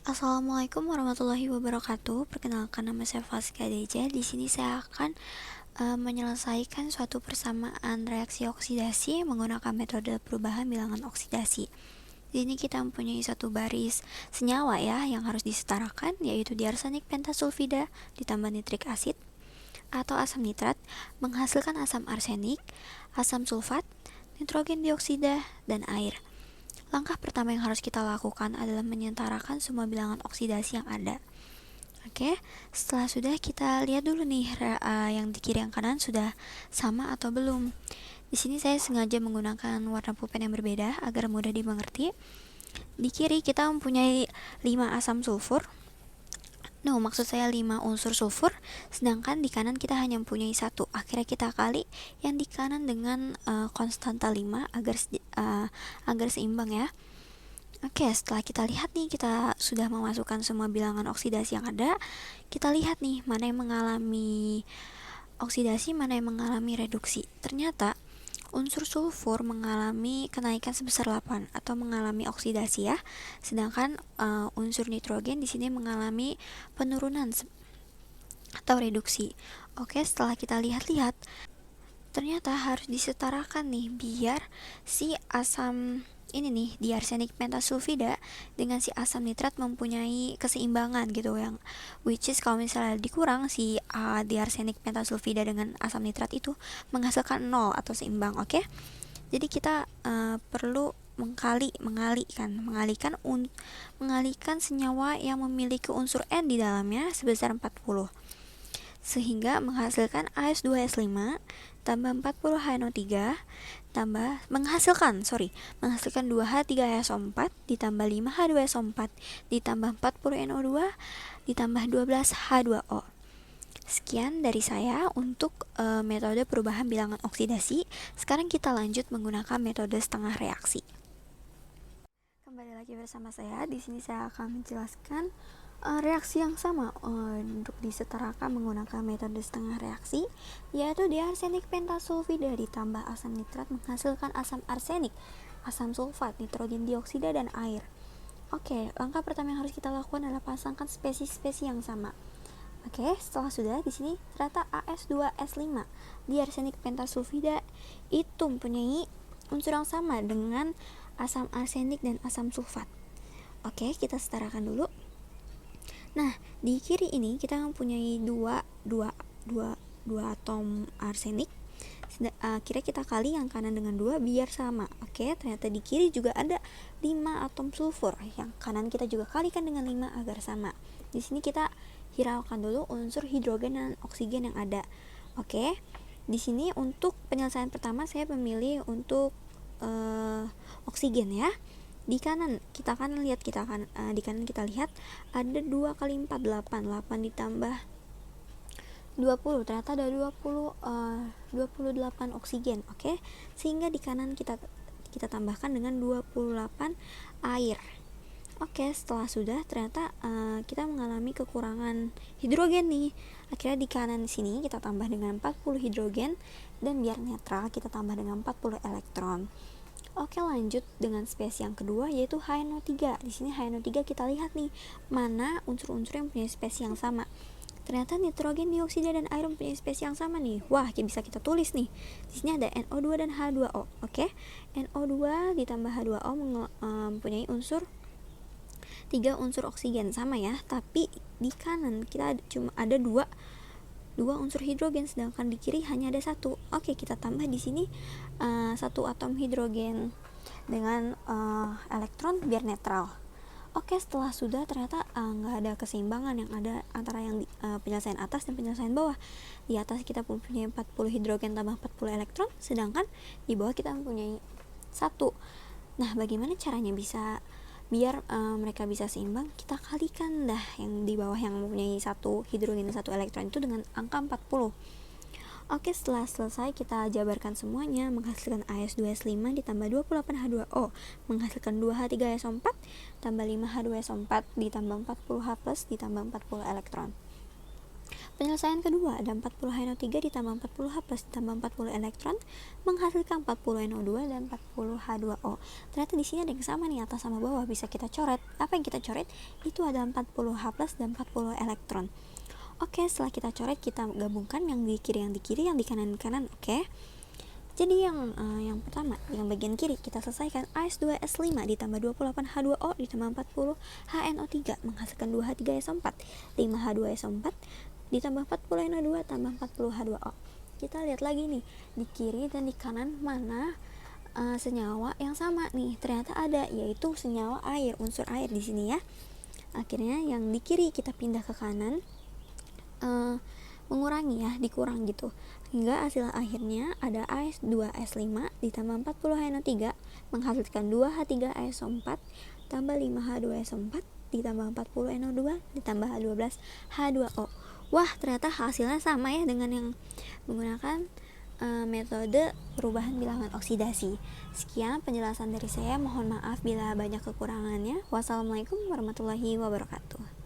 Assalamualaikum warahmatullahi wabarakatuh. Perkenalkan, nama saya Fasika Deja. Di sini saya akan menyelesaikan suatu persamaan reaksi oksidasi menggunakan metode perubahan bilangan oksidasi. Di sini kita mempunyai satu baris senyawa ya yang harus disetarakan, yaitu diarsenik pentasulfida ditambah nitrik asid atau asam nitrat menghasilkan asam arsenik, asam sulfat, nitrogen dioksida, dan air. Langkah pertama yang harus kita lakukan adalah menyetarakan semua bilangan oksidasi yang ada. Oke, setelah sudah, kita lihat dulu nih yang di kiri yang kanan sudah sama atau belum. Di sini saya sengaja menggunakan warna pulpen yang berbeda agar mudah dimengerti. Di kiri kita mempunyai 5 asam sulfur. No, maksud saya 5 unsur sulfur, sedangkan di kanan kita hanya mempunyai satu. Akhirnya kita kali yang di kanan dengan konstanta 5 agar seimbang ya. Oke, setelah kita lihat nih, kita sudah memasukkan semua bilangan oksidasi yang ada. Kita lihat nih, mana yang mengalami oksidasi, mana yang mengalami reduksi. Ternyata unsur sulfur mengalami kenaikan sebesar 8 atau mengalami oksidasi ya. Sedangkan unsur nitrogen di sini mengalami penurunan atau reduksi. Oke, setelah kita lihat-lihat, ternyata harus disetarakan nih biar si asam ini nih diarsenik pentasulfida dengan si asam nitrat mempunyai keseimbangan gitu, yang which is kalau misalnya dikurang si diarsenik pentasulfida dengan asam nitrat itu menghasilkan 0 atau seimbang. Oke, jadi kita perlu mengalihkan senyawa yang memiliki unsur N di dalamnya sebesar 40 sehingga menghasilkan AS2S5 tambah 40HNO3 menghasilkan 2H3SO4 ditambah 5H2SO4 ditambah 40NO2 ditambah 12H2O. Sekian dari saya untuk metode perubahan bilangan oksidasi. Sekarang kita lanjut menggunakan metode setengah reaksi. Kembali lagi bersama saya. Di sini saya akan menjelaskan reaksi yang sama untuk disetarakan menggunakan metode setengah reaksi, yaitu diarsenik pentasulfida ditambah asam nitrat menghasilkan asam arsenik, asam sulfat, nitrogen dioksida, dan air. Oke, langkah pertama yang harus kita lakukan adalah pasangkan spesies-spesies yang sama. Oke, setelah sudah, di sini ternyata AS2S5 diarsenik pentasulfida itu mempunyai unsur yang sama dengan asam arsenik dan asam sulfat. Oke, kita setarakan dulu. Nah, di kiri ini kita mempunyai dua atom arsenik. Kira kita kali yang kanan dengan 2 biar sama. Oke, ternyata di kiri juga ada 5 atom sulfur. Yang kanan kita juga kalikan dengan 5 agar sama. Di sini kita hiraukan dulu unsur hidrogen dan oksigen yang ada. Oke, di sini untuk penyelesaian pertama saya memilih untuk oksigen ya. Di kanan di kanan kita lihat ada 2 kali 4 8 ditambah 20, ternyata ada 28 oksigen. Oke, sehingga di kanan kita tambahkan dengan 28 air. Oke, setelah sudah, ternyata kita mengalami kekurangan hidrogen nih. Akhirnya di kanan sini kita tambah dengan 40 hidrogen, dan biar netral kita tambah dengan 40 elektron. Oke, lanjut dengan spesies yang kedua, yaitu HNO3. Di sini HNO3 kita lihat nih, mana unsur-unsur yang punya spesies yang sama. Ternyata nitrogen dioksida dan air mempunyai spesies yang sama nih. Wah, bisa kita tulis nih. Di sini ada NO2 dan H2O. Oke, NO2 ditambah H2O mempunyai 3 unsur oksigen sama ya. Tapi di kanan kita cuma ada 2 unsur hidrogen, sedangkan di kiri hanya ada 1. Oke, kita tambah di sini 1 atom hidrogen dengan elektron biar netral. Oke, setelah sudah, ternyata nggak ada keseimbangan yang ada antara yang penyelesaian atas dan penyelesaian bawah. Di atas kita mempunyai 40 hidrogen tambah 40 elektron, sedangkan di bawah kita mempunyai 1. Nah, bagaimana caranya biar mereka bisa seimbang? Kita kalikan dah yang di bawah yang mempunyai 1 hidrogen dan 1 elektron itu dengan angka 40. Oke, setelah selesai kita jabarkan semuanya, menghasilkan AS2S5 ditambah 28H2O menghasilkan 2H3SO4 tambah 5H2SO4 ditambah 40H plus ditambah 40 elektron. Penyelesaian kedua, ada 40 HNO3 ditambah 40 H plus ditambah 40 elektron menghasilkan 40 NO2 dan 40 H2O. Ternyata di sini ada yang sama nih, atas sama bawah bisa kita coret. Apa yang kita coret? Itu ada 40 H plus dan 40 elektron. Oke, setelah kita coret, kita gabungkan yang di kiri, yang di kanan. Oke. Jadi yang pertama, yang bagian kiri kita selesaikan. AS2S5 ditambah 28 H2O ditambah 40 HNO3 menghasilkan 2H3SO4. 5H2SO4 ditambah 40 NO2 tambah 40 H2O. Kita lihat lagi nih, di kiri dan di kanan mana senyawa yang sama nih. Ternyata ada, yaitu senyawa air, unsur air di sini ya. Akhirnya yang di kiri kita pindah ke kanan, mengurangi ya, dikurang gitu, hingga hasil akhirnya ada AS2S5 ditambah 40 HNO3 menghasilkan 2H3SO4 tambah 5H2SO4 ditambah 40 NO2 ditambah 12 H2O. Wah, ternyata hasilnya sama ya dengan yang menggunakan metode perubahan bilangan oksidasi. Sekian penjelasan dari saya, mohon maaf bila banyak kekurangannya. Wassalamualaikum warahmatullahi wabarakatuh.